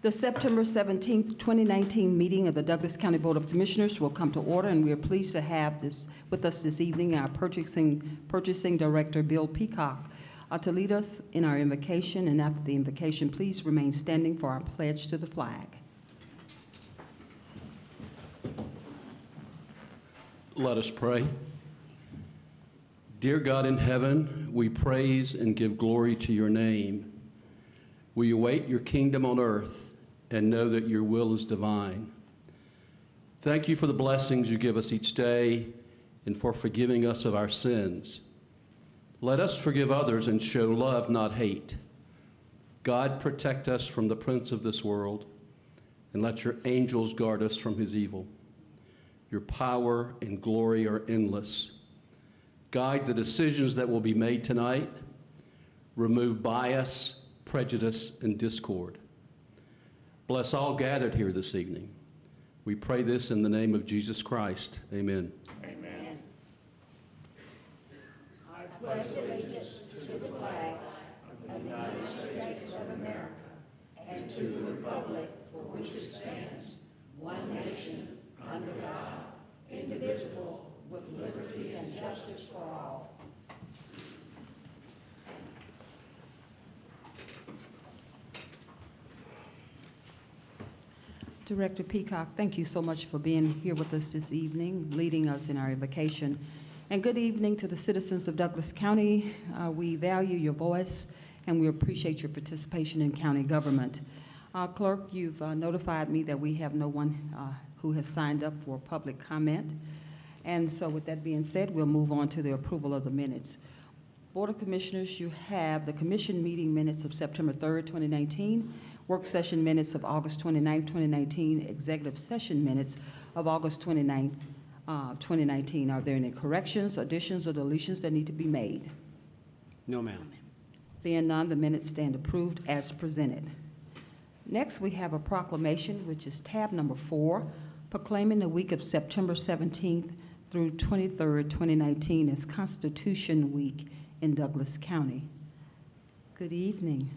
The September 17th, 2019 meeting of the Douglas County Board of Commissioners will come to order, and we are pleased to have this with us this evening, our Purchasing Director, Bill Peacock, to lead us in our invocation. And after the invocation, please remain standing for our pledge to the flag. Let us pray. Dear God in heaven, we praise and give glory to your name. We await your kingdom on earth and know that your will is divine. Thank you for the blessings you give us each day and for forgiving us of our sins. Let us forgive others and show love, not hate. God, protect us from the prince of this world, and let your angels guard us from his evil. Your power and glory are endless. Guide the decisions that will be made tonight. Remove bias, prejudice, and discord. Bless all gathered here this evening. We pray this in the name of Jesus Christ. Amen. Amen. I pledge allegiance to the flag of the United States of America and to the republic for which it stands, one nation, under God, indivisible, with liberty and justice for all. Director Peacock, thank you so much for being here with us this evening, leading us in our invocation. And good evening to the citizens of Douglas County. We value your voice, and we appreciate your participation in county government. Clerk, you've notified me that we have no one who has signed up for public comment. And so with that being said, we'll move on to the approval of the minutes. Board of Commissioners, you have the commission meeting minutes of September 3rd, 2019, work session minutes of August 29th, 2019, executive session minutes of August 29th, 2019. Are there any corrections, additions, or deletions that need to be made? No, ma'am. Being none, the minutes stand approved as presented. Next, we have a proclamation, which is tab number 4, proclaiming the week of September 17th through 23rd, 2019 as Constitution Week in Douglas County. Good evening.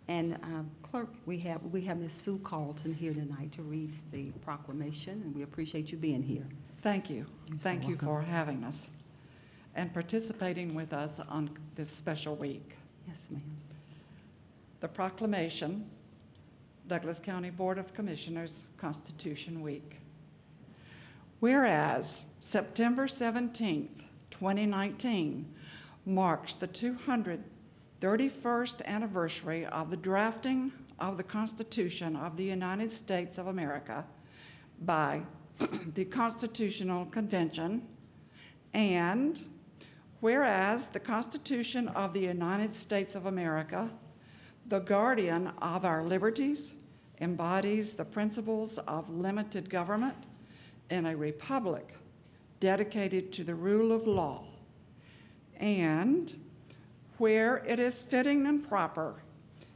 And Clerk, we have Ms. Sue Carlton here tonight to read the proclamation, and we appreciate you being here. Thank you. Thank you welcome. for having us and participating with us on this special week. Yes, ma'am. The proclamation, Douglas County Board of Commissioners, Constitution Week. Whereas September 17th, 2019 marks the 231st anniversary of the drafting of the Constitution of the United States of America by the Constitutional Convention, and whereas the Constitution of the United States of America, the guardian of our liberties, embodies the principles of limited government in a republic dedicated to the rule of law, and where it is fitting and proper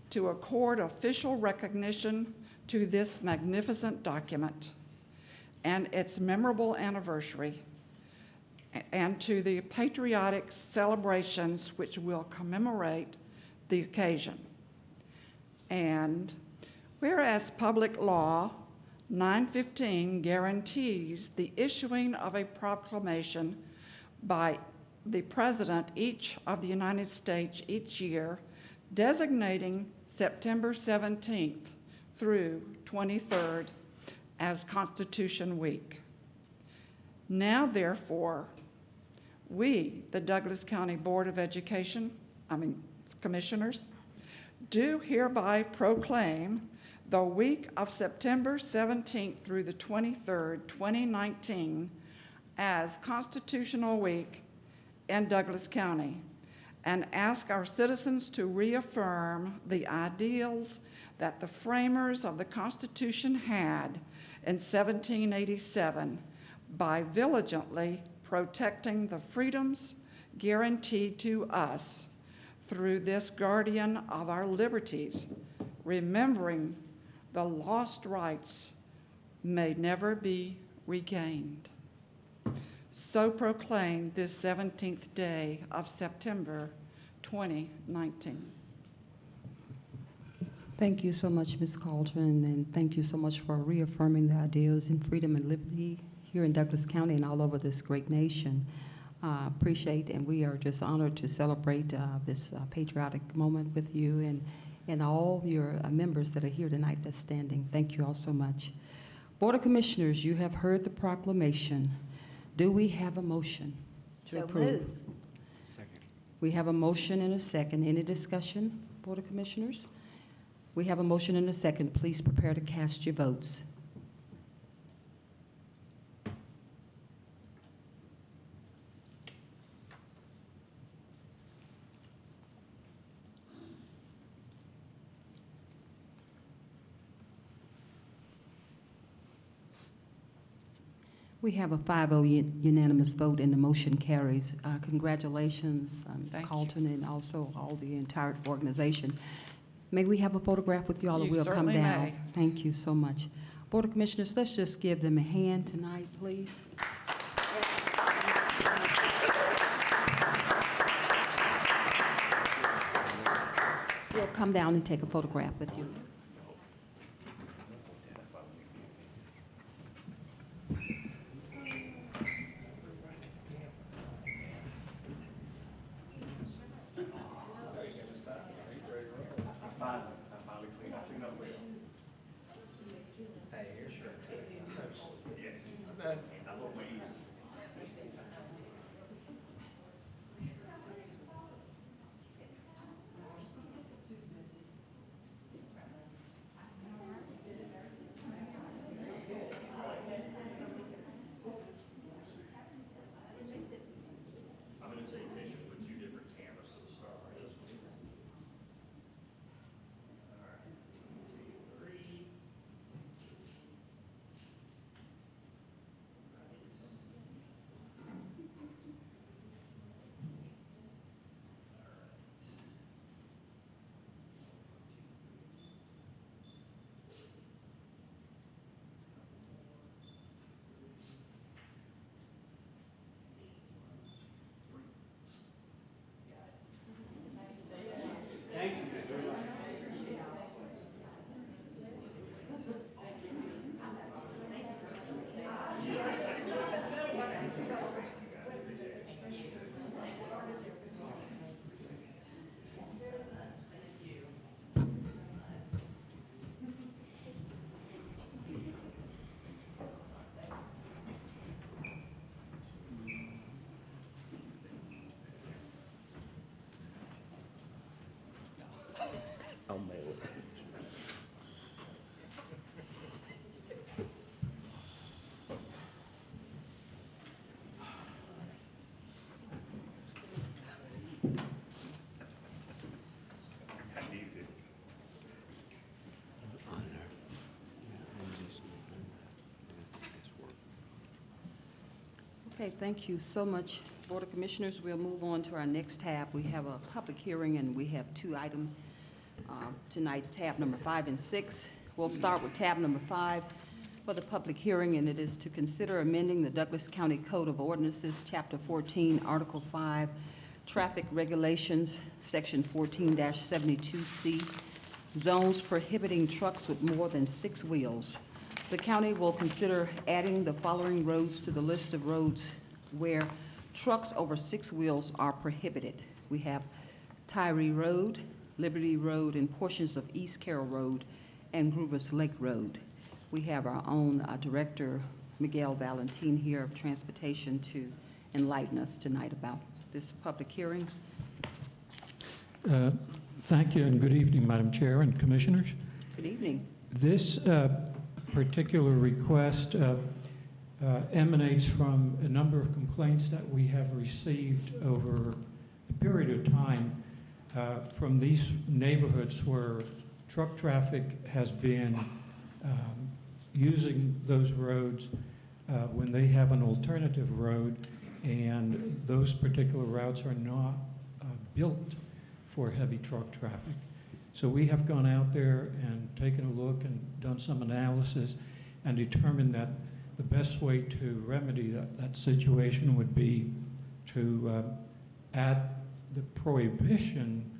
to accord official recognition to this magnificent document and its memorable anniversary, and to the patriotic celebrations which will commemorate the occasion. And whereas Public Law 915 guarantees the issuing of a proclamation by the President of the United States each year, designating September 17th through 23rd as Constitution Week. Now, therefore, we, the Douglas County Board of Commissioners, do hereby proclaim the week of September 17th through the 23rd, 2019 as Constitutional Week in Douglas County, and ask our citizens to reaffirm the ideals that the framers of the Constitution had in 1787 by diligently protecting the freedoms guaranteed to us through this guardian of our liberties, remembering the lost rights may never be regained. So proclaimed this 17th day of September 2019. Thank you so much, Ms. Calderon, and thank you so much for reaffirming the ideals in freedom and liberty here in Douglas County and all over this great nation. Appreciate, and we are just honored to celebrate this patriotic moment with you and all your members that are here tonight that's standing. Thank you all so much. Board of Commissioners, you have heard the proclamation. Do we have a motion to So approve? moved. Second. We have a motion and a second. Any discussion, Board of Commissioners? We have a motion and a second. Please prepare to cast your votes. We have a 5-0 unanimous vote, and the motion carries. Congratulations, Ms. Thank you. Carlton, and also all the entire organization. May we have a photograph with you all, and You we'll come certainly down. may. Thank you so much. Board of Commissioners, let's just give them a hand tonight, please. We'll come down and take a photograph with you. Okay, thank you so much, Board of Commissioners. We'll move on to our next tab. We have a public hearing, and we have two items tonight, tab number 5 and 6. We'll start with tab number 5 for the public hearing, and it is to consider amending the Douglas County Code of Ordinances, Chapter 14, Article 5, Traffic Regulations, Section 14-72C, zones prohibiting trucks with more than 6 wheels. The county will consider adding the following roads to the list of roads where trucks over 6 wheels are prohibited. We have Tyree Road, Liberty Road, and portions of East Carroll Road and Groovers Lake Road. We have our own Director, Miguel Valentin, here of Transportation to enlighten us tonight about this public hearing. Thank you, and good evening, Madam Chair and Commissioners. Good evening. This particular request emanates from a number of complaints that we have received over a period of time from these neighborhoods where truck traffic has been using those roads when they have an alternative road, and those particular routes are not built for heavy truck traffic. So we have gone out there and taken a look and done some analysis and determined that the best way to remedy that situation would be to add the prohibition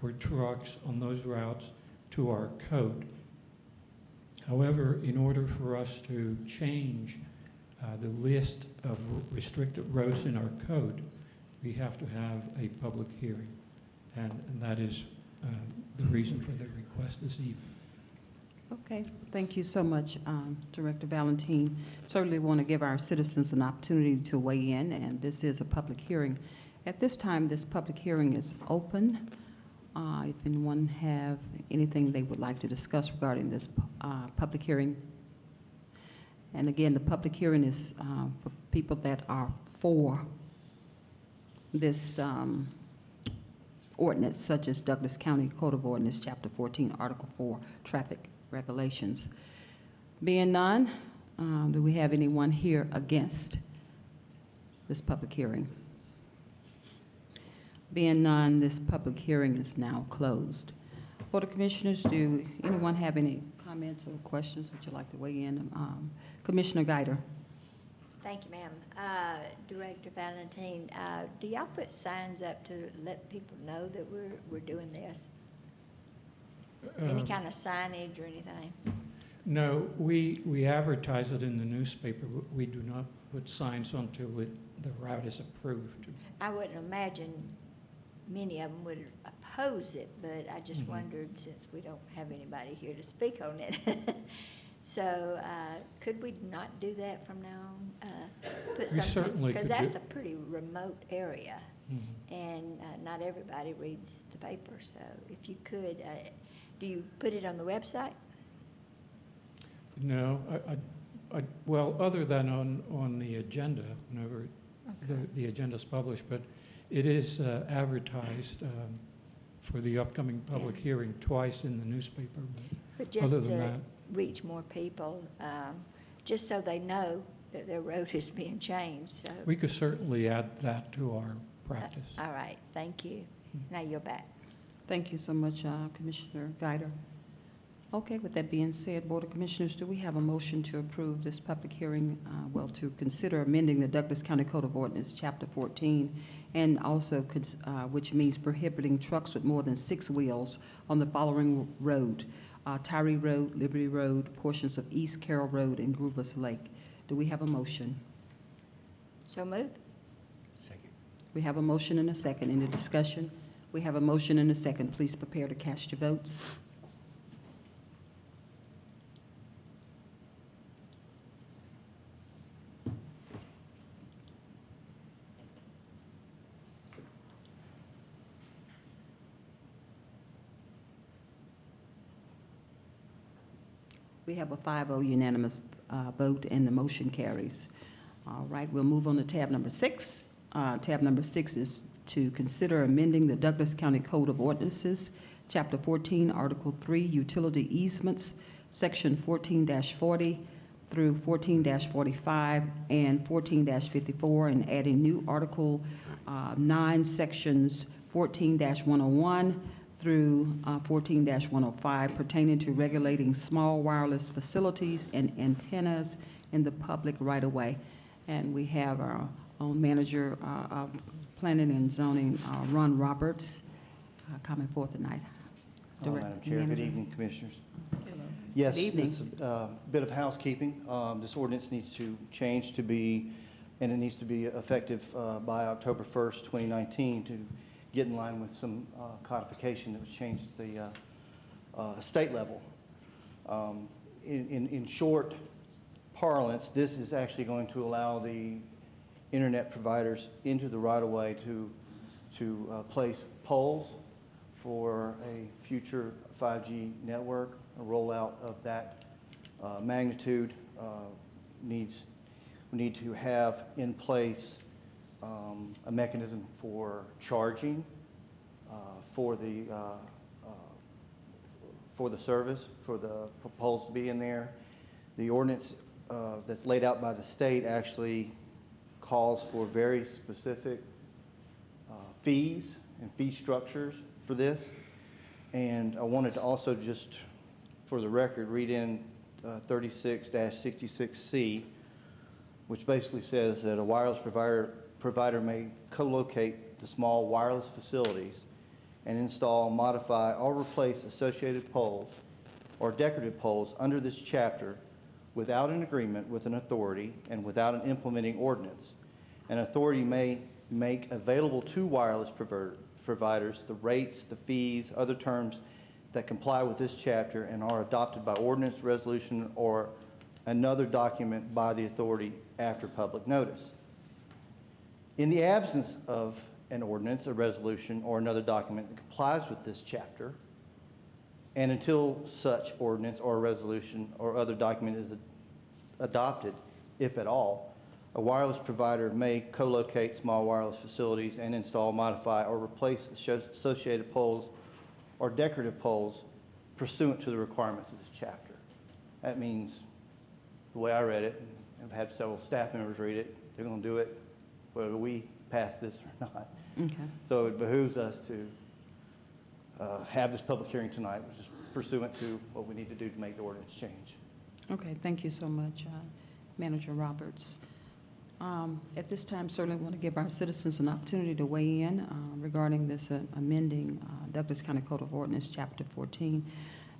for trucks on those routes to our code. However, in order for us to change the list of restricted roads in our code, we have to have a public hearing. And that is the reason for the request this evening. Okay, thank you so much, Director Valentin. Certainly want to give our citizens an opportunity to weigh in, and this is a public hearing. At this time, this public hearing is open. If anyone have anything they would like to discuss regarding this public hearing. And again, the public hearing is for people that are for this ordinance, such as Douglas County Code of Ordinance, Chapter 14, Article 4, Traffic Regulations. Being none, do we have anyone here against this public hearing? Being none, this public hearing is now closed. Board of Commissioners, do anyone have any comments or questions that you'd like to weigh in? Commissioner Guider. Thank you, ma'am. Director Valentin, do y'all put signs up to let people know that we're doing this? Any kind of signage or anything? No, we advertise it in the newspaper. We do not put signs until the route is approved. I wouldn't imagine many of them would oppose it, but I just Mhm. wondered, since we don't have anybody here to speak on it. So could we not do that from now on? Put We certainly because could that's do- a pretty remote area, Mhm. and not everybody reads the paper. So if you could, do you put it on the website? No, well, other than on the agenda, whenever the agenda's published, but it is advertised for the upcoming public hearing twice in the newspaper. But just Other than to that, reach more people, just so they know that their road is being changed, so. we could certainly add that to our practice. All right, thank you. Now you're back. Thank you so much, Commissioner Guider. Okay, with that being said, Board of Commissioners, do we have a motion to approve this public hearing, to consider amending the Douglas County Code of Ordinance, Chapter 14, and also, which means prohibiting trucks with more than 6 wheels on the following road: Tyree Road, Liberty Road, portions of East Carroll Road, and Groovers Lake. Do we have a motion? So move. Second. We have a motion and a second. Any discussion? We have a motion and a second. Please prepare to cast your votes. We have a 5-0 unanimous vote, and the motion carries. All right, we'll move on to tab number 6. Tab number 6 is to consider amending the Douglas County Code of Ordinances, Chapter 14, Article 3, Utility Easements, Section 14-40 through 14-45 and 14-54, and adding new Article 9, Sections 14-101 through 14-105 pertaining to regulating small wireless facilities and antennas in the public right-of-way. And we have our own manager of planning and zoning, Ron Roberts, coming forth tonight. Hello, Madam Chair. Good Manager. evening, Commissioners. Hello. Yes, Good evening. this is a bit of housekeeping. This ordinance needs to change to be, and it needs to be effective by October 1st, 2019, to get in line with some codification that was changed at the state level. In short parlance, this is actually going to allow the internet providers into the right-of-way to place poles for a future 5G network. A rollout of that magnitude we need to have in place a mechanism for charging for the service, for the poles to be in there. The ordinance that's laid out by the state actually calls for very specific fees and fee structures for this. And I wanted to also just, for the record, read in 36-66C, which basically says that a wireless provider may co-locate the small wireless facilities and install, modify, or replace associated poles or decorative poles under this chapter without an agreement with an authority and without an implementing ordinance. An authority may make available to wireless providers the rates, the fees, other terms that comply with this chapter and are adopted by ordinance, resolution, or another document by the authority after public notice. In the absence of an ordinance, a resolution, or another document that complies with this chapter, and until such ordinance or resolution or other document is adopted, if at all, a wireless provider may co-locate small wireless facilities and install, modify, or replace associated poles or decorative poles pursuant to the requirements of this chapter. That means, the way I read it, and I've had several staff members read it, they're going to do it whether we pass this or not. Okay. So it behooves us to have this public hearing tonight, which is pursuant to what we need to do to make the ordinance change. Okay, thank you so much, Manager Roberts. At this time, certainly want to give our citizens an opportunity to weigh in regarding this amending Douglas County Code of Ordinance, Chapter 14.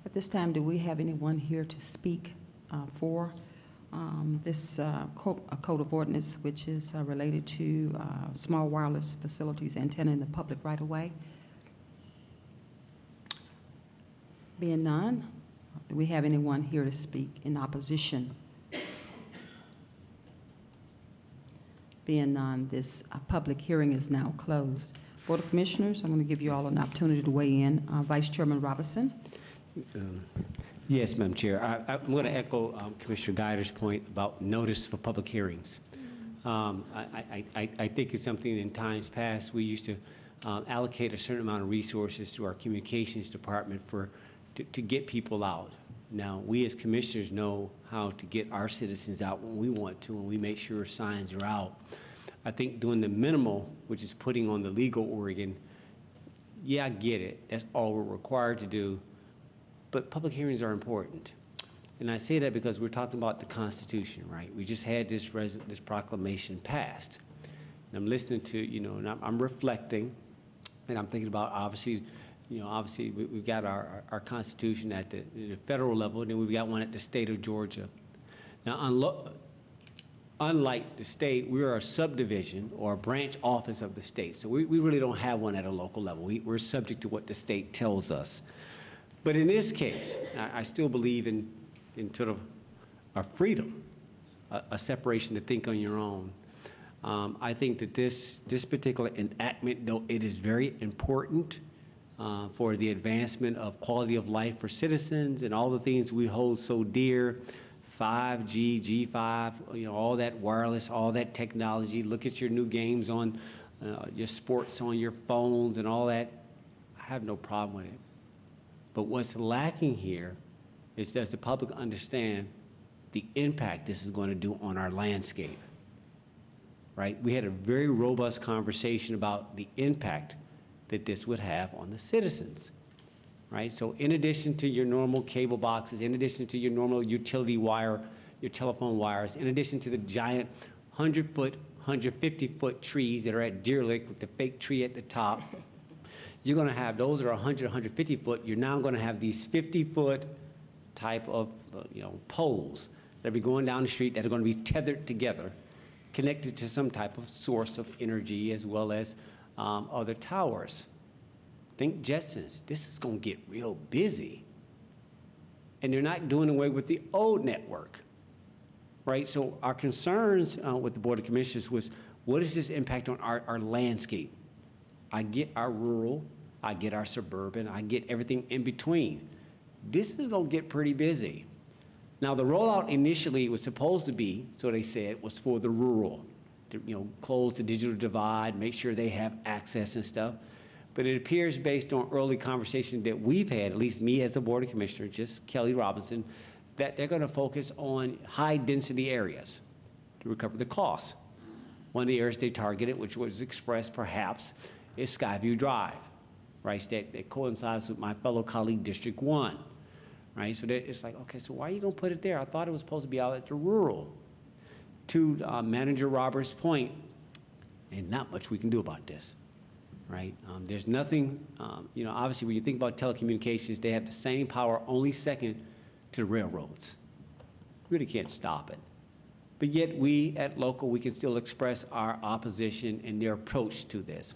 At this time, do we have anyone here to speak for this Code of Ordinance, which is related to small wireless facilities antenna in the public right-of-way? Being none, do we have anyone here to speak in opposition? Being none, this public hearing is now closed. Board of Commissioners, I'm going to give you all an opportunity to weigh in. Vice Chairman Robinson. Yes, Madam Chair. I'm going to echo Commissioner Guider's point about notice for public hearings. I think it's something in times past we used to allocate a certain amount of resources to our communications department to get people out. Now, we as commissioners know how to get our citizens out when we want to, and we make sure signs are out. I think doing the minimal, which is putting on the legal organ, yeah, I get it. That's all we're required to do. But public hearings are important. And I say that because we're talking about the Constitution, right? We just had this proclamation passed. And I'm listening to, and I'm reflecting, and I'm thinking about obviously we've got our Constitution at the federal level, and then we've got one at the state of Georgia. Now, unlike the state, we are a subdivision or a branch office of the state. So we really don't have one at a local level. We're subject to what the state tells us. But in this case, I still believe in sort of a freedom, a separation to think on your own. I think that this particular enactment, though it is very important for the advancement of quality of life for citizens and all the things we hold so dear, 5G, G5, all that wireless, all that technology. Look at your new games on your sports on your phones and all that. I have no problem with it. But what's lacking here is, does the public understand the impact this is going to do on our landscape? Right? We had a very robust conversation about the impact that this would have on the citizens. Right? So in addition to your normal cable boxes, in addition to your normal utility wire, your telephone wires, in addition to the giant 100-foot, 150-foot trees that are at Deer Lick with the fake tree at the top, you're going to have those that are 100, 150 foot. You're now going to have these 50-foot type of poles that be going down the street that are going to be tethered together, connected to some type of source of energy, as well as other towers. Think Jetsons. This is going to get real busy. And they're not doing away with the old network, right? So our concerns with the Board of Commissioners was, what is this impact on our landscape? I get our rural, I get our suburban, I get everything in between. This is going to get pretty busy. Now, the rollout initially was supposed to be, so they said, was for the rural, to close the digital divide, make sure they have access and stuff. But it appears, based on early conversation that we've had, at least me as a Board of Commissioners, just Kelly Robinson, that they're going to focus on high-density areas to recover the costs. One of the areas they targeted, which was expressed perhaps, is Skyview Drive, right? That coincides with my fellow colleague, District 1, right? So it's like, okay, so why are you going to put it there? I thought it was supposed to be out at the rural. To Manager Roberts' point, and not much we can do about this. right? There's nothing, obviously, when you think about telecommunications, they have the same power, only second to the railroads. Really can't stop it. But yet, we at local, we can still express our opposition and their approach to this.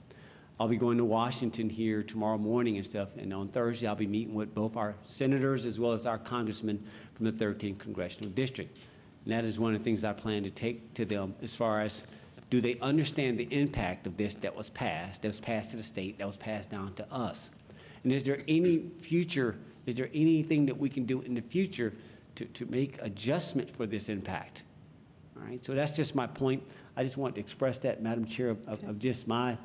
I'll be going to Washington here tomorrow morning and stuff, and on Thursday, I'll be meeting with both our senators as well as our congressmen from the 13th Congressional District. And that is one of the things I plan to take to them as far as, do they understand the impact of this that was passed to the state, that was passed down to us? And is there anything that we can do in the future to make adjustment for this impact? All right, so that's just my point. I just want to express that, Madam Chair, of just my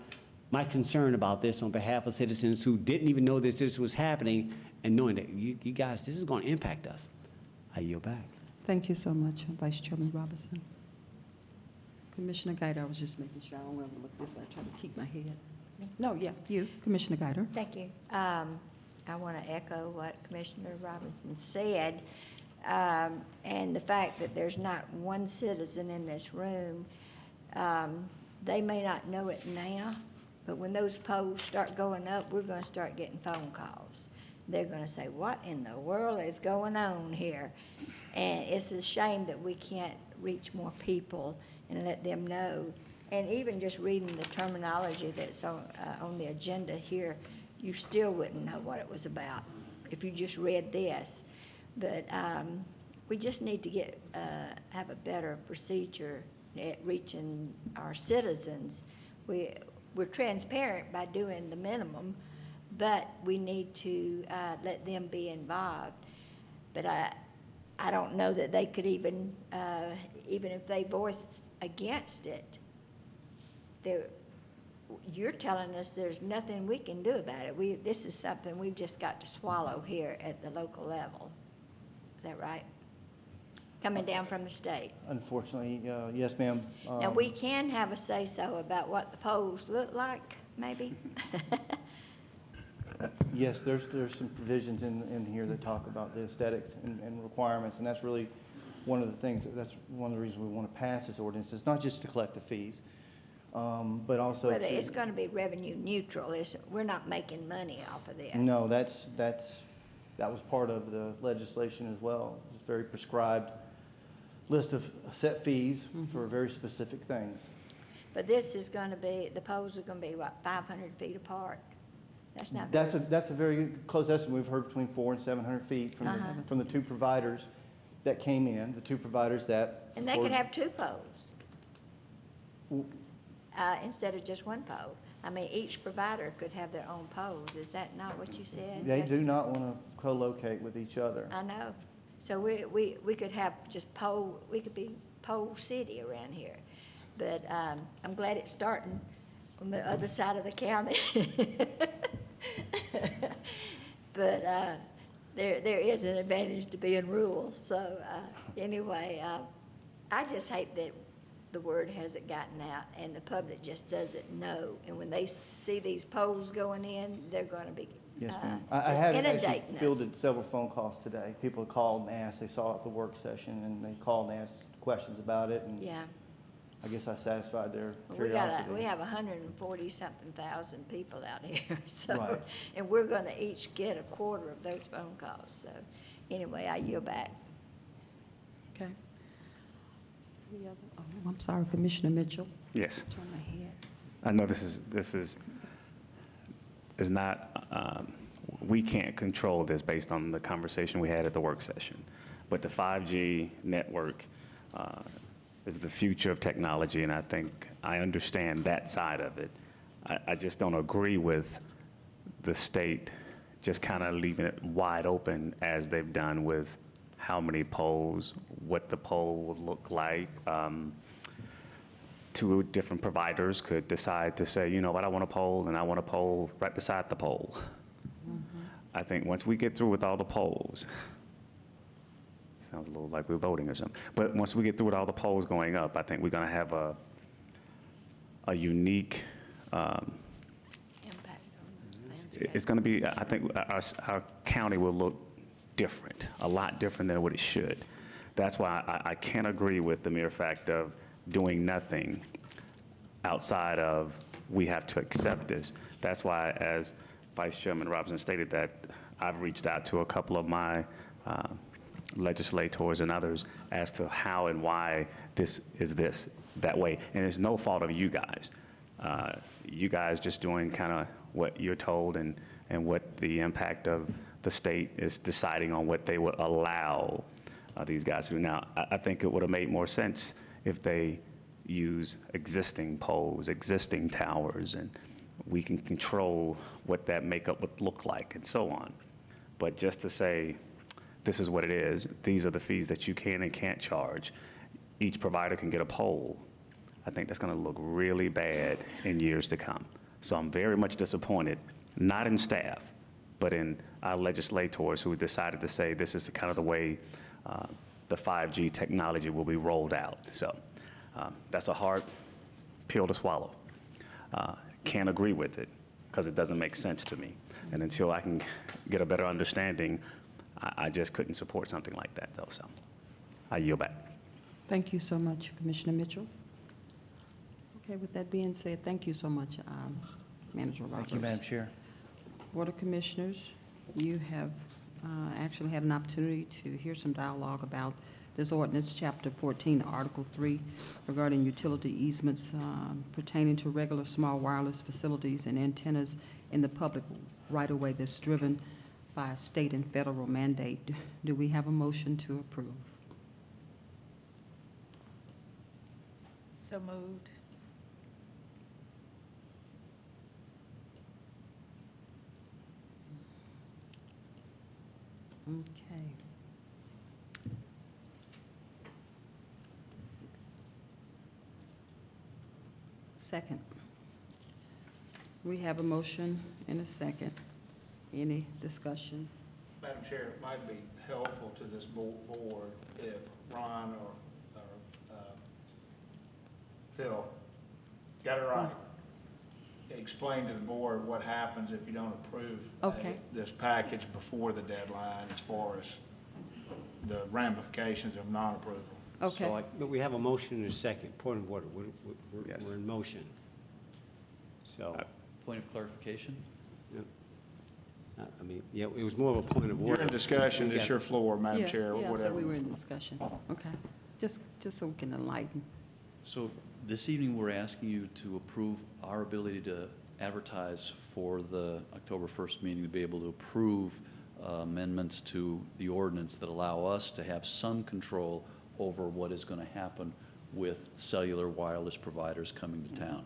concern about this on behalf of citizens who didn't even know this was happening, and knowing that you guys, this is going to impact us. I yield back. Thank you so much, Vice Chairman Robinson. Commissioner Guider, I was just making sure I don't want to look this way. I try to keep my head. No, yeah, you, Commissioner Guider. Thank you. I want to echo what Commissioner Robinson said, and the fact that there's not one citizen in this room. They may not know it now, but when those polls start going up, we're going to start getting phone calls. They're going to say, what in the world is going on here? And it's a shame that we can't reach more people and let them know. And even just reading the terminology that's on the agenda here, you still wouldn't know what it was about if you just read this. But we just need to have a better procedure at reaching our citizens. We're transparent by doing the minimum, but we need to let them be involved. But I don't know that they could even if they voiced against it, you're telling us there's nothing we can do about it. This is something we've just got to swallow here at the local level. Is that right? Coming down from the state. Unfortunately, yes, ma'am. Now, we can have a say-so about what the polls look like, maybe? Yes, there's some provisions in here that talk about the aesthetics and requirements, and that's really one of the things, that's one of the reasons we want to pass this ordinance. It's not just to collect the fees, but also But to... it's going to be revenue neutral. We're not making money off of this. No, that was part of the legislation as well. It's a very prescribed list of set fees for very specific things. But this is going to be, the poles are going to be, what, 500 feet apart? That's not That's very- a very close estimate. We've heard between 400 and 700 feet from the two providers that came in, the two providers that... And they could have two poles instead of just one pole. I mean, each provider could have their own poles. Is that not what you said? They do not want to co-locate with each other. I know. So we could have just we could be pole city around here. But I'm glad it's starting on the other side of the county. But there is an advantage to being rural. So anyway, I just hate that the word hasn't gotten out and the public just doesn't know. And when they see these poles going in, they're going to be Yes, ma'am. I just have actually inundating us. fielded several phone calls today. People called and asked, they saw it at the work session, and they called and asked questions about it, and Yeah. I guess I satisfied their We curiosity. have 140-something thousand people out here, so, Right. and we're going to each get a quarter of those phone calls. So anyway, I yield back. Okay. Oh, I'm sorry, Commissioner Mitchell. Yes, Turn my head. I know this is not, we can't control this based on the conversation we had at the work session. But the 5G network is the future of technology, and I think I understand that side of it. I just don't agree with the state just kind of leaving it wide open as they've done with how many poles, what the pole will look like. Two different providers could decide to say, you know what, I want a pole, and I want a pole right beside the pole. I think once we get through with all the polls, sounds a little like we're voting or something, but once we get through with all the polls going up, I think we're going to have a unique, Impact on the landscape. it's going to be, I think our county will look different, a lot different than what it should. That's why I can't agree with the mere fact of doing nothing outside of we have to accept this. That's why, as Vice Chairman Robinson stated, that I've reached out to a couple of my legislators and others as to how and why this is that way. And it's no fault of you guys. You guys just doing kind of what you're told and what the impact of the state is deciding on what they would allow these guys to do. Now, I think it would have made more sense if they use existing poles, existing towers, and we can control what that makeup would look like and so on. But just to say, this is what it is, these are the fees that you can and can't charge, each provider can get a pole, I think that's going to look really bad in years to come. So I'm very much disappointed, not in staff, but in our legislators who decided to say this is kind of the way the 5G technology will be rolled out. So that's a hard pill to swallow. Can't agree with it because it doesn't make sense to me. And until I can get a better understanding, I just couldn't support something like that, though. So I yield back. Thank you so much, Commissioner Mitchell. Okay, with that being said, thank you so much, Manager Roberts. Thank you, Madam Chair. Board of Commissioners, you have actually had an opportunity to hear some dialogue about this ordinance, Chapter 14, Article 3, regarding utility easements pertaining to regular small wireless facilities and antennas in the public right-of-way that's driven by a state and federal mandate. Do we have a motion to approve? So moved. Okay. Second. We have a motion and a second. Any discussion? Madam Chair, it might be helpful to this board if Ron or Phil got it right. Explain to the board what happens if you don't approve Okay. this package before the deadline as far as the ramifications of non-approval. Okay. So but we have a motion and a second. Point of order. Yes. We're in motion. So, Point of clarification? I mean, yeah, it was more of a point of order. You're in discussion, We it's got- your floor, Madam Yeah, Chair, or yeah, whatever. so we were in discussion. Okay. Just so we can enlighten. So this evening, we're asking you to approve our ability to advertise for the October 1st meeting, to be able to approve amendments to the ordinance that allow us to have some control over what is going to happen with cellular wireless providers coming to town.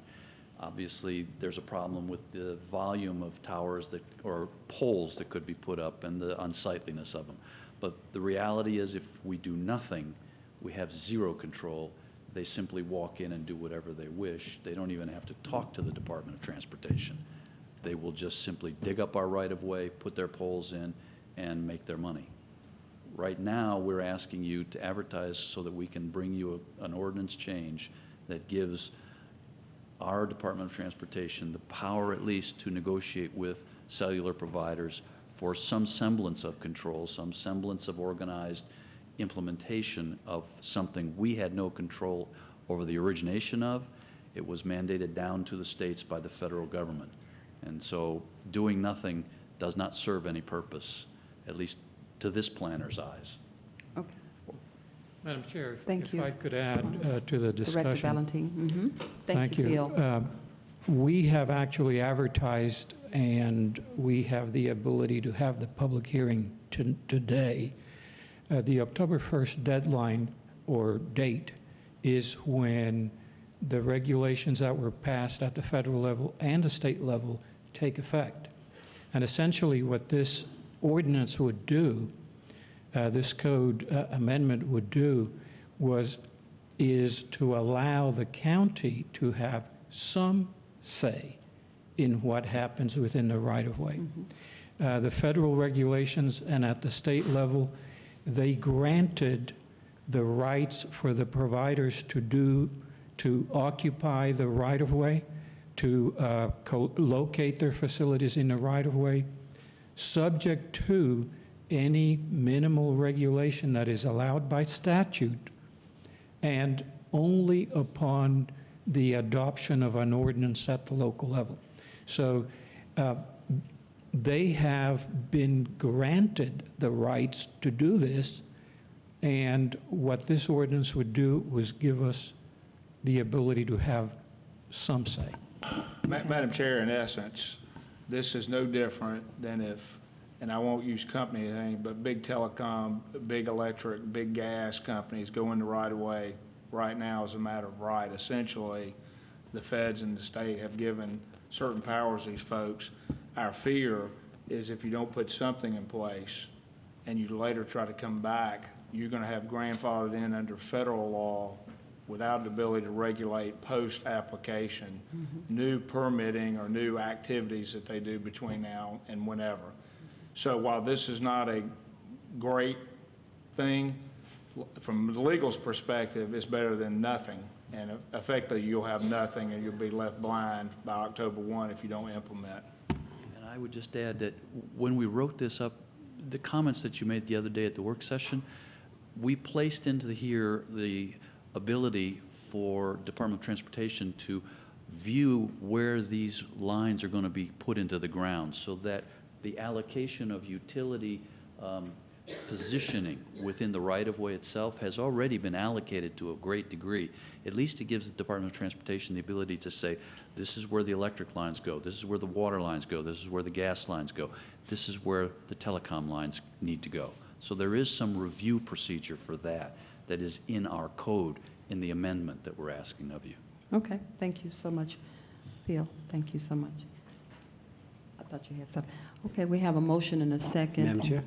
Obviously, there's a problem with the volume of towers that, or poles that could be put up and the unsightliness of them. But the reality is, if we do nothing, we have zero control. They simply walk in and do whatever they wish. They don't even have to talk to the Department of Transportation. They will just simply dig up our right-of-way, put their poles in, and make their money. Right now, we're asking you to advertise so that we can bring you an ordinance change that gives our Department of Transportation the power at least to negotiate with cellular providers for some semblance of control, some semblance of organized implementation of something we had no control over the origination of. It was mandated down to the states by the federal government. And so doing nothing does not serve any purpose, at least to this planner's eyes. Okay. Madam Chair, Thank if you. I could add to the Director discussion. Valentine? Thank you, Phil. We have actually advertised, and we have the ability to have the public hearing today. The October 1st deadline or date is when the regulations that were passed at the federal level and the state level take effect. And essentially what this ordinance would do, this code amendment would do, is to allow the county to have some say in what happens within the right-of-way. The federal regulations and at the state level, they granted the rights for the providers to occupy the right-of-way, to locate their facilities in the right-of-way, subject to any minimal regulation that is allowed by statute, and only upon the adoption of an ordinance at the local level. So they have been granted the rights to do this, and what this ordinance would do was give us the ability to have some say. Madam Chair, in essence, this is no different than if, and I won't use company name, but big telecom, big electric, big gas companies go into right-of-way right now as a matter of right. Essentially, the feds and the state have given certain powers to these folks. Our fear is if you don't put something in place and you later try to come back, you're going to have grandfathered in under federal law without the ability to regulate post-application, new permitting or new activities that they do between now and whenever. So while this is not a great thing, from the legal's perspective, it's better than nothing. And effectively, you'll have nothing and you'll be left blind by October 1 if you don't implement. And I would just add that when we wrote this up, the comments that you made the other day at the work session, we placed into here the ability for Department of Transportation to view where these lines are going to be put into the ground so that the allocation of utility positioning within the right-of-way itself has already been allocated to a great degree. At least it gives the Department of Transportation the ability to say, this is where the electric lines go, this is where the water lines go, this is where the gas lines go, this is where the telecom lines need to go. So there is some review procedure for that that is in our code in the amendment that we're asking of you. Okay, thank you so much, Bill. Thank you so much. I thought you had something. Okay, we have a motion and a second. Madam Chair?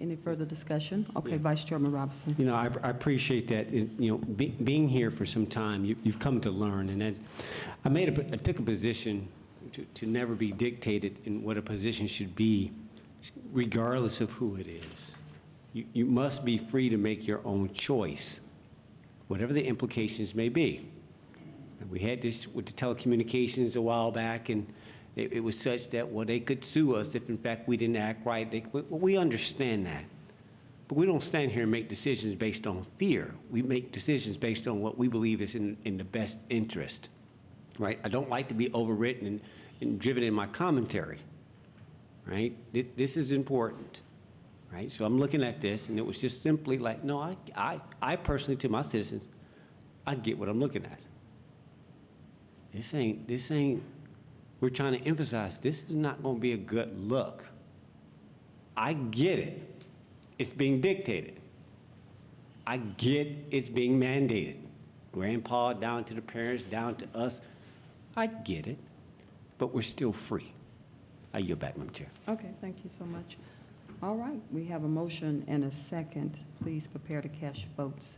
Any further discussion? Okay, Yeah. Vice Chairman Robinson. You know, I appreciate that. Being here for some time, you've come to learn. And then I took a position to never be dictated in what a position should be, regardless of who it is. You must be free to make your own choice, whatever the implications may be. And we had this with the telecommunications a while back, and it was such that, well, they could sue us if, in fact, we didn't act right. We understand that. But we don't stand here and make decisions based on fear. We make decisions based on what we believe is in the best interest, right? I don't like to be overwritten and driven in my commentary, right? This is important, right? So I'm looking at this, and it was just simply like, no, I personally, to my citizens, I get what I'm looking at. This ain't, we're trying to emphasize, this is not going to be a good look. I get it. It's being dictated. I get it's being mandated. Grandpa down to the parents, down to us. I get it. But we're still free. I yield back, Madam Chair. Okay, thank you so much. All right, we have a motion and a second. Please prepare to cast your votes.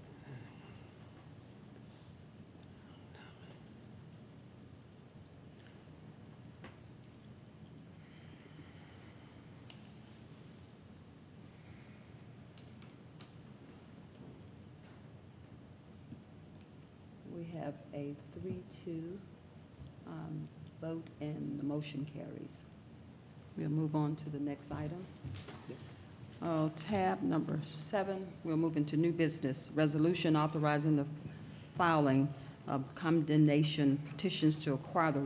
We have a 3-2 vote, and the motion carries. We'll move on to the next item. Tab number 7, we'll move into new business. Resolution authorizing the filing of condemnation petitions to acquire the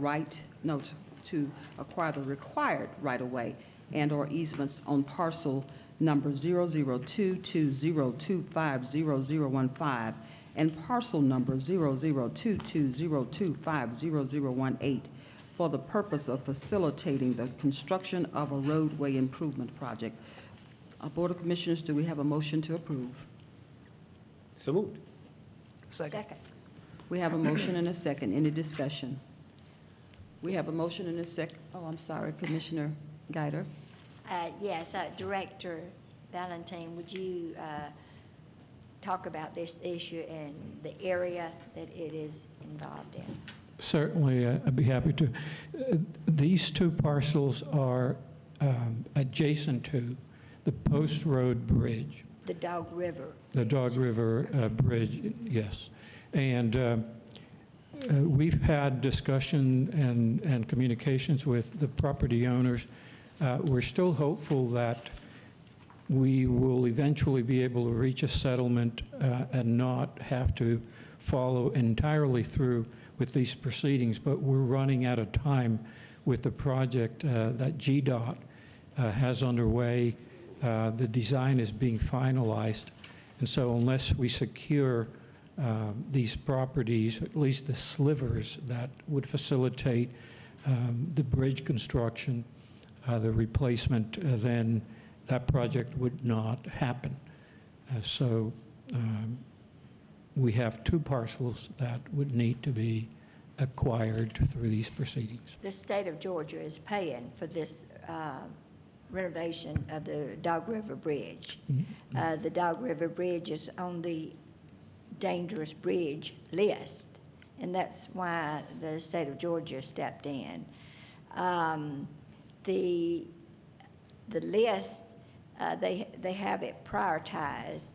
to acquire the required right-of-way and/or easements on parcel number 00220250015 and parcel number 00220250018 for the purpose of facilitating the construction of a roadway improvement project. Board of Commissioners, do we have a motion to approve? So moved. Second. We have a motion and a second. Any discussion? We have a motion and a I'm sorry, Commissioner Guider. Yes, Director Valentine, would you talk about this issue and the area that it is involved in? Certainly, I'd be happy to. These two parcels are adjacent to the Post Road Bridge. The Dog River. The Dog River Bridge, yes. And we've had discussion and communications with the property owners. We're still hopeful that we will eventually be able to reach a settlement and not have to follow entirely through with these proceedings, but we're running out of time with the project that GDOT has underway. The design is being finalized, and so unless we secure these properties, at least the slivers that would facilitate the bridge construction, the replacement, then that project would not happen. So we have 2 parcels that would need to be acquired through these proceedings. The state of Georgia is paying for this renovation of the Dog River Bridge. The Dog River Bridge is on the dangerous bridge list, and that's why the state of Georgia stepped in. The list, they have it prioritized,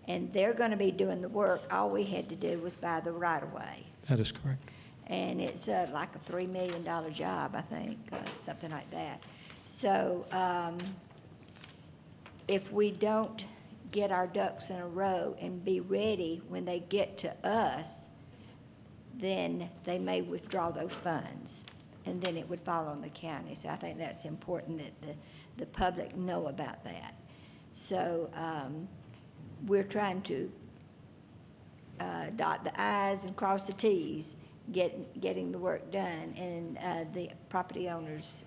and they're going to be doing the work. All we had to do was buy the right-of-way. That is correct. And it's like a $3 million job, I think, something like that. So if we don't get our ducks in a row and be ready when they get to us, then they may withdraw those funds, and then it would fall on the county. So I think that's important that the public know about that. So we're trying to dot the i's and cross the t's, getting the work done, and the property owners,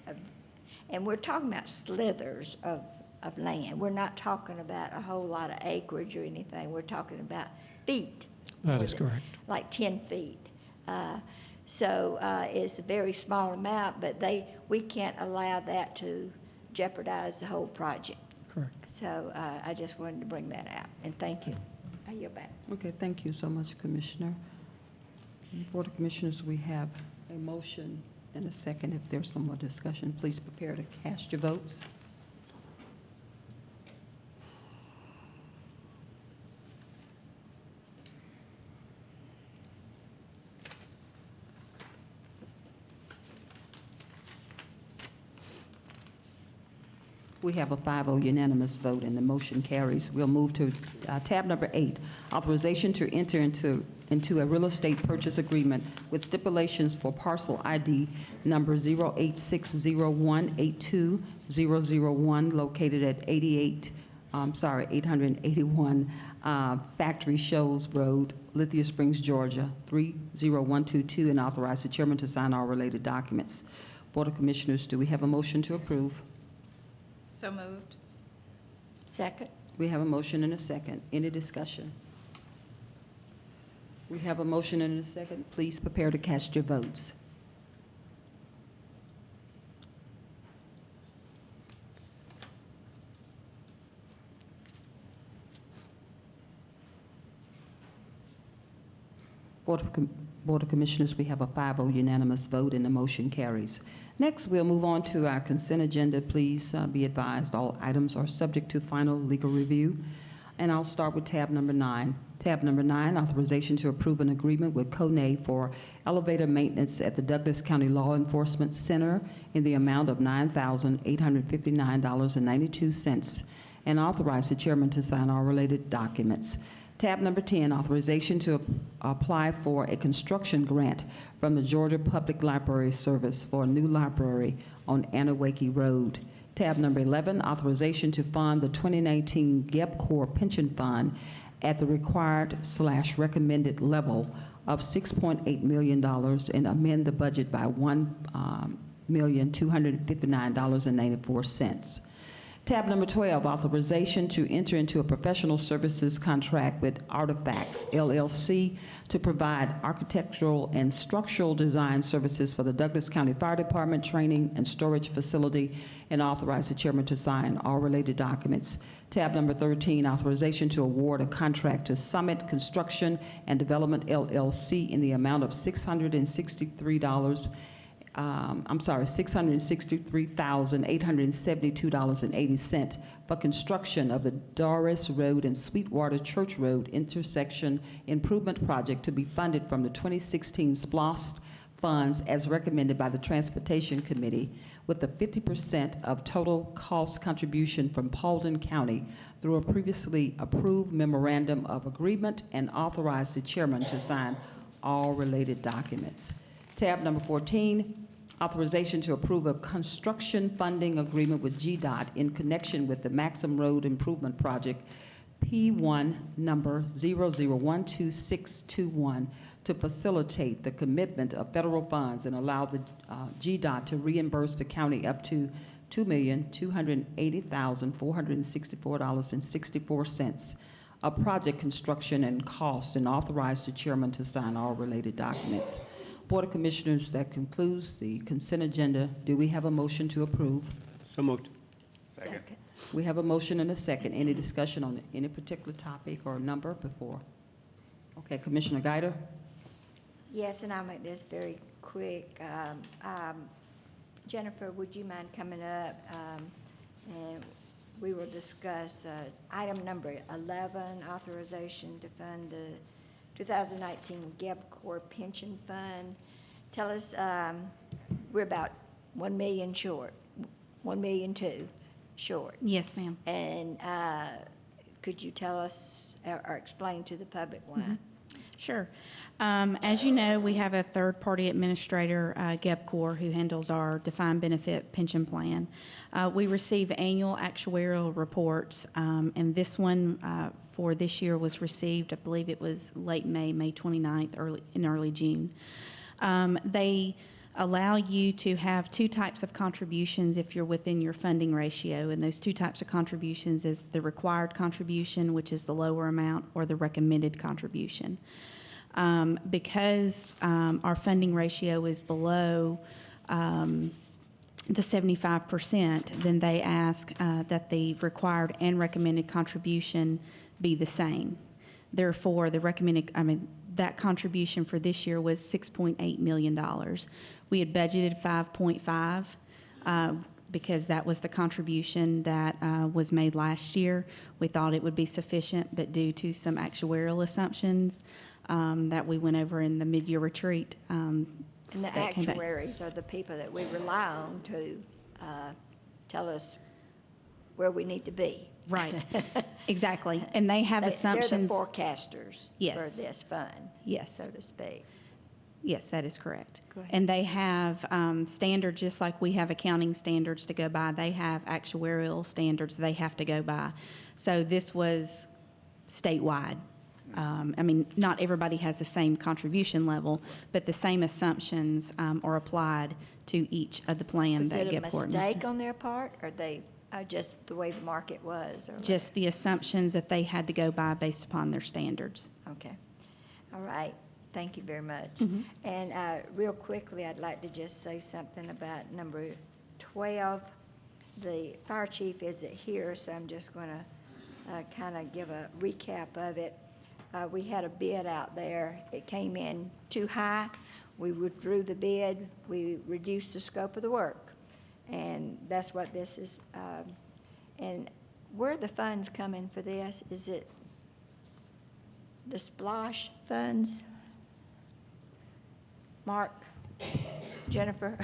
and we're talking about slithers of land. We're not talking about a whole lot of acreage or anything. We're talking about feet. That is correct. Like 10 feet. So it's a very small amount, but we can't allow that to jeopardize the whole project. Correct. So I just wanted to bring that out, and thank you. I yield back. Okay, thank you so much, Commissioner. Board of Commissioners, we have a motion and a second. If there's no more discussion, please prepare to cast your votes. We have a 5-0 unanimous vote, and the motion carries. We'll move to tab number 8, authorization to enter into a real estate purchase agreement with stipulations for parcel ID number 0860182-001, located at 881 Factory Shoals Road, Lithia Springs, Georgia, 30122, and authorize the chairman to sign all related documents. Board of Commissioners, do we have a motion to approve? So moved. Second? We have a motion and a second. Any discussion? We have a motion and a second. Please prepare to cast your votes. Board of Commissioners, we have a 5-0 unanimous vote, and the motion carries. Next, we'll move on to our consent agenda. Please be advised all items are subject to final legal review. And I'll start with tab number 9. Tab number 9, authorization to approve an agreement with CONAE for elevator maintenance at the Douglas County Law Enforcement Center in the amount of $9,859.92, and authorize the chairman to sign all related documents. Tab number 10, authorization to apply for a construction grant from the Georgia Public Library Service for a new library on Anawake Road. Tab number 11, authorization to fund the 2019 GEP-COR pension fund at the required/recommended level of $6.8 million and amend the budget by $1,259.94. Tab number 12, authorization to enter into a professional services contract with Artifacts LLC to provide architectural and structural design services for the Douglas County Fire Department training and storage facility, and authorize the chairman to sign all related documents. Tab number 13, authorization to award a contract to Summit Construction and Development LLC in the amount of $663,872.80 for construction of the Doris Road and Sweetwater Church Road intersection improvement project to be funded from the 2016 SPLOST funds as recommended by the Transportation Committee, with the 50% of total cost contribution from Paulding County through a previously approved memorandum of agreement, and authorize the chairman to sign all related documents. Tab number 14, Authorization to approve a construction funding agreement with GDOT in connection with the Maxim Road Improvement Project, P1 number 001261, to facilitate the commitment of federal funds and allow the GDOT to reimburse the county up to $2,280,464.64 of project construction and cost, and authorize the chairman to sign all related documents. Board of Commissioners, that concludes the consent agenda. Do we have a motion to approve? So moved. Second. We have a motion and a second. Any discussion on any particular topic or number before? Okay, Commissioner Guider? Yes, and I'll make this very quick. Jennifer, would you mind coming up? And we will discuss item number 11, authorization to fund the 2019 GEBCOR Pension Fund. Tell us, we're about 1 million short, 1.2 million short. Yes, ma'am. And could you tell us or explain to the public why? Sure. As you know, we have a third-party administrator, GEBCOR, who handles our defined benefit pension plan. We receive annual actuarial reports, and this one for this year was received, I believe it was late May 29th, early June. They allow you to have two types of contributions if you're within your funding ratio, and those two types of contributions is the required contribution, which is the lower amount, or the recommended contribution. Because our funding ratio is below the 75%, then they ask that the required and recommended contribution be the same. Therefore, that contribution for this year was $6.8 million. We had budgeted 5.5 because that was the contribution that was made last year. We thought it would be sufficient, but due to some actuarial assumptions that we went over in the mid-year retreat. And the that came back. actuaries are the people that we rely on to tell us where we need to be. Right, exactly. And they have assumptions. They're the forecasters Yes. for this fund, Yes. so to speak. Yes, that is correct. Go ahead. And they have standards, just like we have accounting standards to go by, they have actuarial standards they have to go by. So this was statewide. Not everybody has the same contribution level, but the same assumptions are applied to each of the plans Was that it a get mistake on their part, or they, just the way the market was? Or Just the assumptions that they had to go by based upon their standards. Okay. All right. Thank you very much. Mhm. And real quickly, I'd like to just say something about number 12. The fire chief isn't here, so I'm just going to kind of give a recap of it. We had a bid out there. It came in too high. We withdrew the bid. We reduced the scope of the work. And that's what this is. And where are the funds coming for this? Is it the SPLOSH funds? Mark? Jennifer?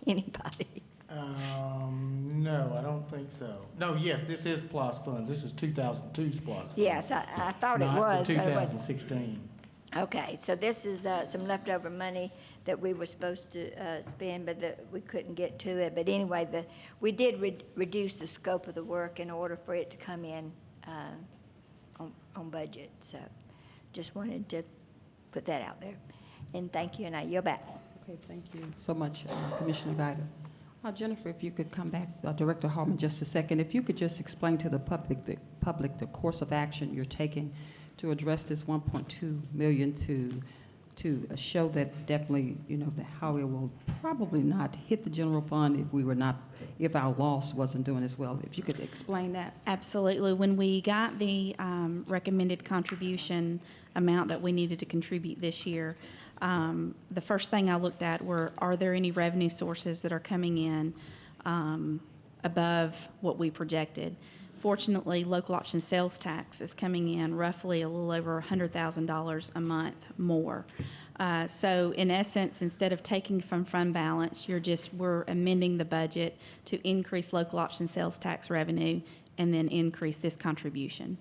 Anybody? No, I don't think so. No, yes, this is SPLOST funds. This is 2002 SPLOST funds. Yes, I thought it was. Not the but it wasn't. 2016. Okay, so this is some leftover money that we were supposed to spend, but that we couldn't get to it. But anyway, we did reduce the scope of the work in order for it to come in on budget. So just wanted to put that out there. And thank you, and I yield back. Okay, thank you so much, Commissioner Guider. Jennifer, if you could come back, Director Harmon, just a second. If you could just explain to the public the course of action you're taking to address this 1.2 million to show that definitely, how it will probably not hit the general fund if our loss wasn't doing as well. If you could explain that. Absolutely. When we got the recommended contribution amount that we needed to contribute this year, the first thing I looked at are there any revenue sources that are coming in above what we projected? Fortunately, local option sales tax is coming in roughly a little over $100,000 a month more. So in essence, instead of taking from fund balance, we're amending the budget to increase local option sales tax revenue and then increase this contribution.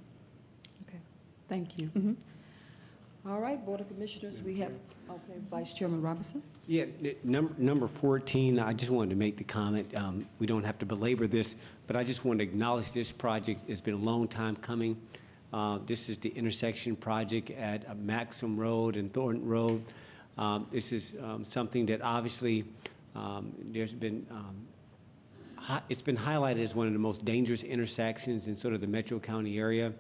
Okay, thank you. Mhm. All right, Board of Commissioners, we have, okay, Vice Chairman Robinson. Yeah, number 14, I just wanted to make the comment, we don't have to belabor this, but I just want to acknowledge this project. It's been a long time coming. This is the intersection project at Maxim Road and Thornton Road. This is something that obviously there's been, it's been highlighted as one of the most dangerous intersections in sort of the Metro County area.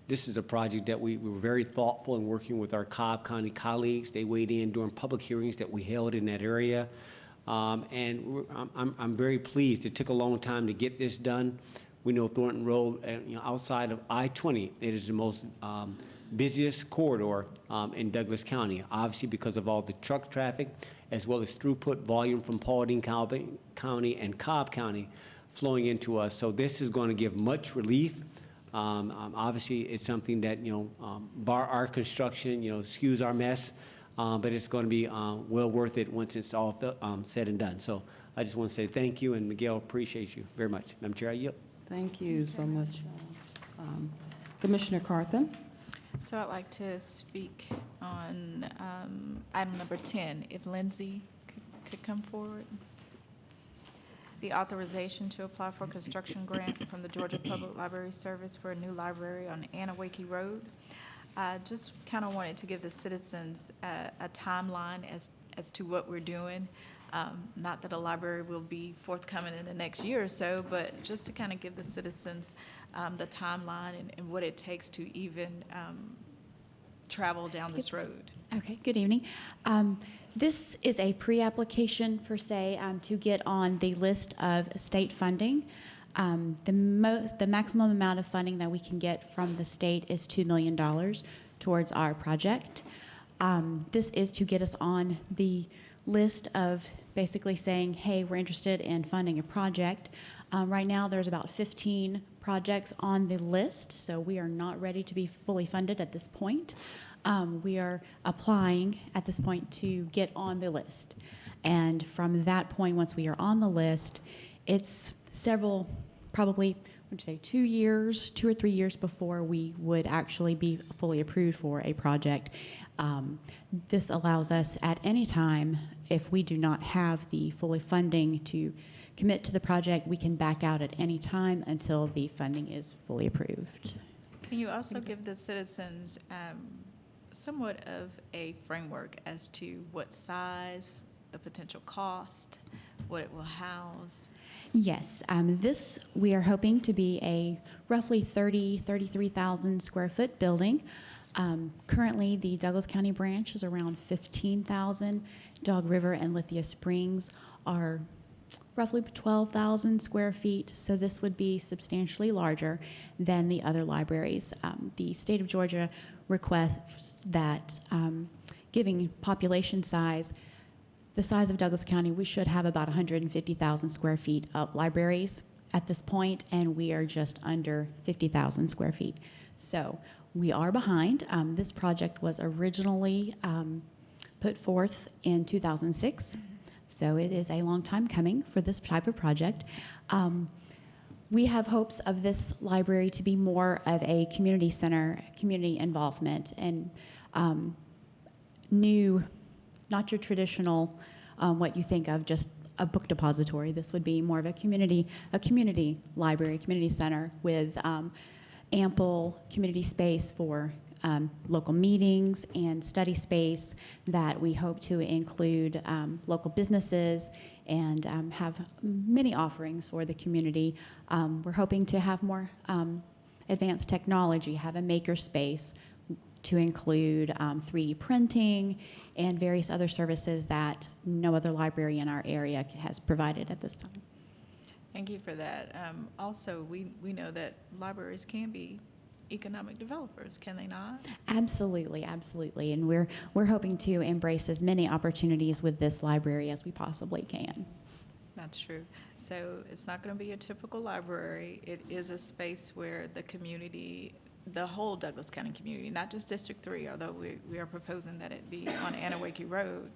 This is a project that we were very thoughtful in working with our Cobb County colleagues. They weighed in during public hearings that we held in that area. And I'm very pleased. It took a long time to get this done. We know Thornton Road, outside of I-20, it is the most busiest corridor in Douglas County, obviously because of all the truck traffic, as well as throughput volume from Paulding County and Cobb County flowing into us. So this is going to give much relief. Obviously, it's something that, bar our construction, skews our mess, but it's going to be well worth it once it's all said and done. So I just want to say thank you, and Miguel, appreciate you very much. Madam Chair, I yield. Thank you so much. Commissioner Carthen. So I'd like to speak on item number 10, if Lindsay could come forward. The authorization to apply for a construction grant from the Georgia Public Library Service for a new library on Anawake Road. Just kind of wanted to give the citizens a timeline as to what we're doing. Not that a library will be forthcoming in the next year or so, but just to kind of give the citizens the timeline and what it takes to even travel down this road. Okay, good evening. This is a pre-application, per se, to get on the list of state funding. The maximum amount of funding that we can get from the state is $2 million towards our project. This is to get us on the list of basically saying, hey, we're interested in funding a project. Right now, there's about 15 projects on the list, so we are not ready to be fully funded at this point. We are applying at this point to get on the list. And from that point, once we are on the list, it's several, probably, would you say 2 or 3 years before we would actually be fully approved for a project. This allows us at any time, if we do not have the fully funding to commit to the project, we can back out at any time until the funding is fully approved. Can you also give the citizens somewhat of a framework as to what size, the potential cost, what it will house? Yes, this we are hoping to be a roughly 33,000 square foot building. Currently, the Douglas County branch is around 15,000. Dog River and Lithia Springs are roughly 12,000 square feet, so this would be substantially larger than the other libraries. The state of Georgia requests that, giving population size, the size of Douglas County, we should have about 150,000 square feet of libraries at this point, and we are just under 50,000 square feet. So we are behind. This project was originally put forth in 2006. So it is a long time coming for this type of project. We have hopes of this library to be more of a community center, community involvement, and new, not your traditional, what you think of just a book depository. This would be more of a community library, community center with ample community space for local meetings and study space that we hope to include local businesses and have many offerings for the community. We're hoping to have more advanced technology, have a maker space to include 3D printing and various other services that no other library in our area has provided at this time. Thank you for that. Also, we know that libraries can be economic developers, can they not? Absolutely, absolutely. And we're hoping to embrace as many opportunities with this library as we possibly can. That's true. So it's not going to be a typical library. It is a space where the community, the whole Douglas County community, not just District 3, although we are proposing that it be on Anawake Road,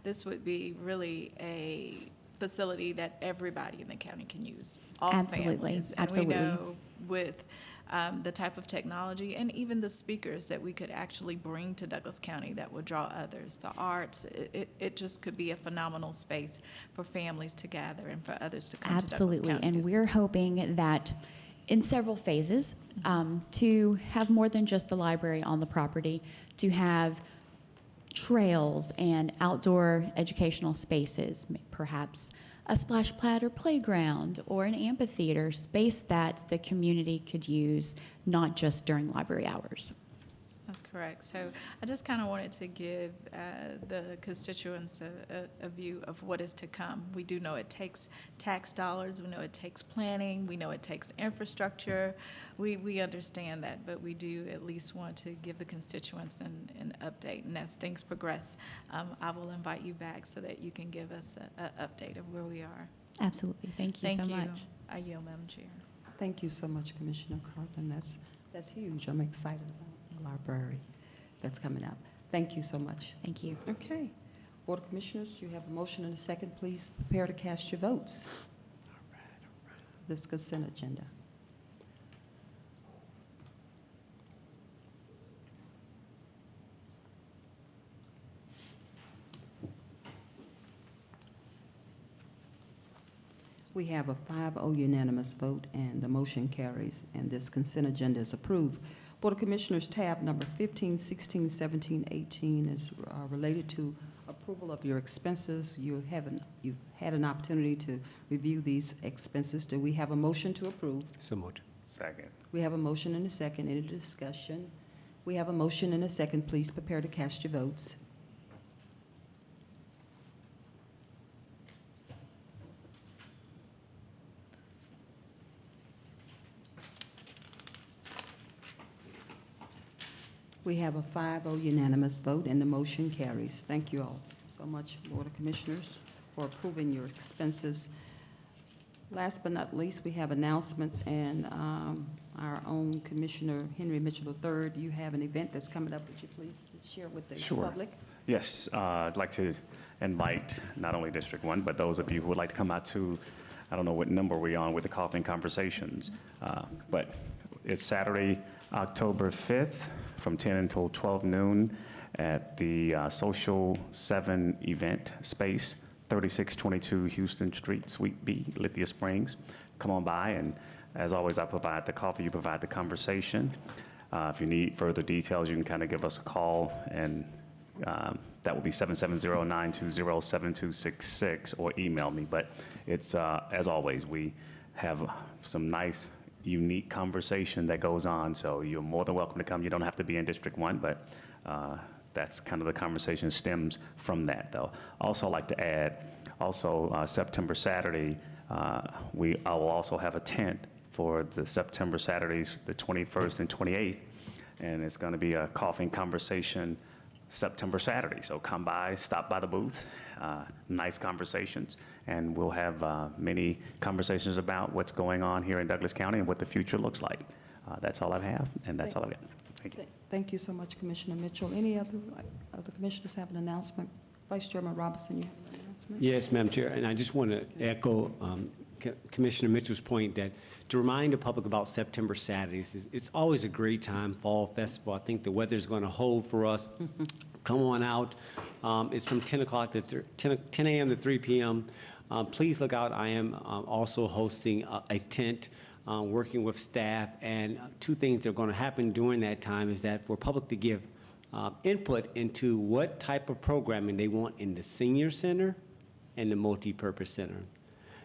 this would be really a facility that everybody in the county can use, all Absolutely, families. And absolutely. we know with the type of technology and even the speakers that we could actually bring to Douglas County that would draw others. The arts, it just could be a phenomenal space for families to gather and for others to come to Douglas Absolutely, County. and we're hoping that in several phases, to have more than just the library on the property, to have trails and outdoor educational spaces, perhaps a splash pad or playground or an amphitheater space that the community could use, not just during library hours. That's correct. So I just kind of wanted to give the constituents a view of what is to come. We do know it takes tax dollars. We know it takes planning. We know it takes infrastructure. We understand that, but we do at least want to give the constituents an update. And as things progress, I will invite you back so that you can give us an update of where we are. Absolutely. Thank you so much. I yield, Madam Chair. Thank you so much, Commissioner Carthen. That's huge. I'm excited about the library that's coming up. Thank you so much. Thank you. Okay. Board of Commissioners, you have a motion and a second. Please prepare to cast your votes. This consent agenda. We have a 5-0 unanimous vote, and the motion carries, and this consent agenda is approved. Board of Commissioners, tab number 15, 16, 17, 18 is related to approval of your expenses. You've had an opportunity to review these expenses. Do we have a motion to approve? So moved. Second. We have a motion and a second. Any discussion? We have a motion and a second. Please prepare to cast your votes. We have a 5-0 unanimous vote, and the motion carries. Thank you all so much, Board of Commissioners, for approving your expenses. Last but not least, we have announcements, and our own Commissioner Henry Mitchell III, you have an event that's coming up. Would you please share with the Sure. public? Yes, I'd like to invite not only District 1, but those of you who would like to come out to, I don't know what number we're on with the Coffee and Conversations, but it's Saturday, October 5th, from 10 until 12 noon at the Social 7 event space, 3622 Houston Street, Suite B, Lithia Springs. Come on by, and as always, I provide the coffee, you provide the conversation. If you need further details, you can kind of give us a call, and that will be 770-920-7266, or email me. But it's, as always, we have some nice, unique conversation that goes on, so you're more than welcome to come. You don't have to be in District 1, but that's kind of the conversation stems from that, though. Also, I'd like to add, also September Saturday, I will also have a tent for the September Saturdays, the 21st and 28th, and it's going to be a coffee and conversation September Saturday. So come by, stop by the booth, nice conversations, and we'll have many conversations about what's going on here in Douglas County and what the future looks like. That's all I have, and that's all I've got. Thank you. Thank you so much, Commissioner Mitchell. Any other commissioners have an announcement? Vice Chairman Robinson, you have an announcement? Yes, Madam Chair, and I just want to echo Commissioner Mitchell's point that to remind the public about September Saturdays, it's always a great time, fall festival. I think the weather's going to hold for us. Come on out. It's from 10 a.m. to 3 p.m. Please look out. I am also hosting a tent, working with staff, and two things that are going to happen during that time is that for public to give input into what type of programming they want in the senior center and the multi-purpose center.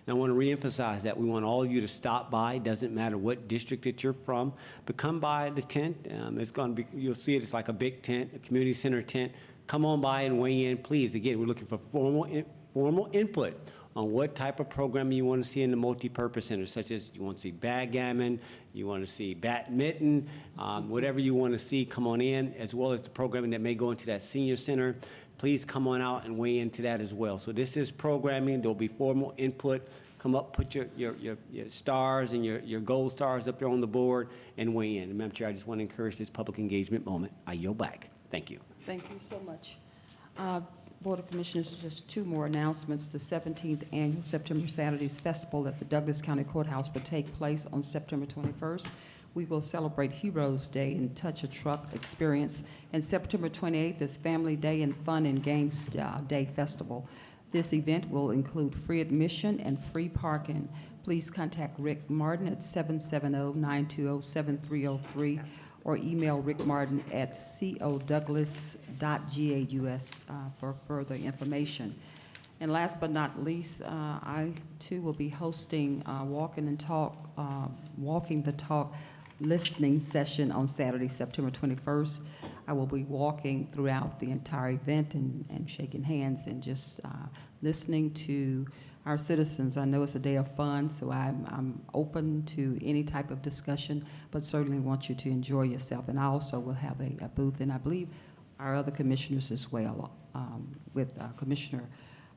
And I want to reemphasize that we want all of you to stop by. It doesn't matter what district that you're from, but come by the tent. It's going to be, you'll see it, it's like a big tent, a community center tent. Come on by and weigh in, please. Again, we're looking for formal input on what type of programming you want to see in the multi-purpose center, such as you want to see backgammon, you want to see badminton, whatever you want to see, come on in, as well as the programming that may go into that senior center. Please come on out and weigh into that as well. So this is programming. There'll be formal input. Come up, put your stars and your gold stars up there on the board and weigh in. And Madam Chair, I just want to encourage this public engagement moment. I yield back. Thank you. Thank you so much. Board of Commissioners, just two more announcements. The 17th Annual September Saturdays Festival at the Douglas County Courthouse will take place on September 21st. we will celebrate Heroes Day and Touch a Truck Experience. And September 28th is Family Day and Fun and Games Day Festival. This event will include free admission and free parking. Please contact Rick Martin at 770-920-7303 or email rickmartin@codouglas.gaus for further information. And last but not least, I too will be hosting Walking the Talk listening session on Saturday, September 21st. I will be walking throughout the entire event and shaking hands and just listening to our citizens. I know it's a day of fun, so I'm open to any type of discussion, but certainly want you to enjoy yourself. And I also will have a booth, and I believe our other commissioners as well, with Commissioner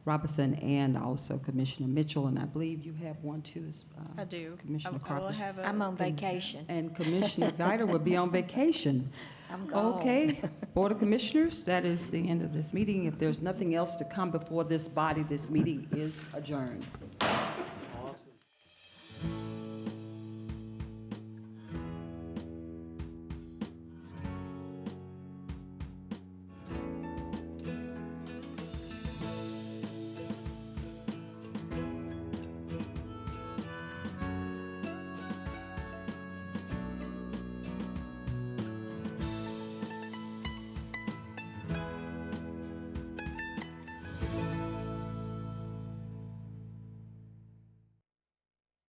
Robinson and also Commissioner Mitchell, and I believe you have one too. I do. Commissioner I will Carter. have I'm on vacation. And Commissioner Guider will be on vacation. I'm gone. Okay, Board of Commissioners, that is the end of this meeting. If there's nothing else to come before this body, this meeting is adjourned.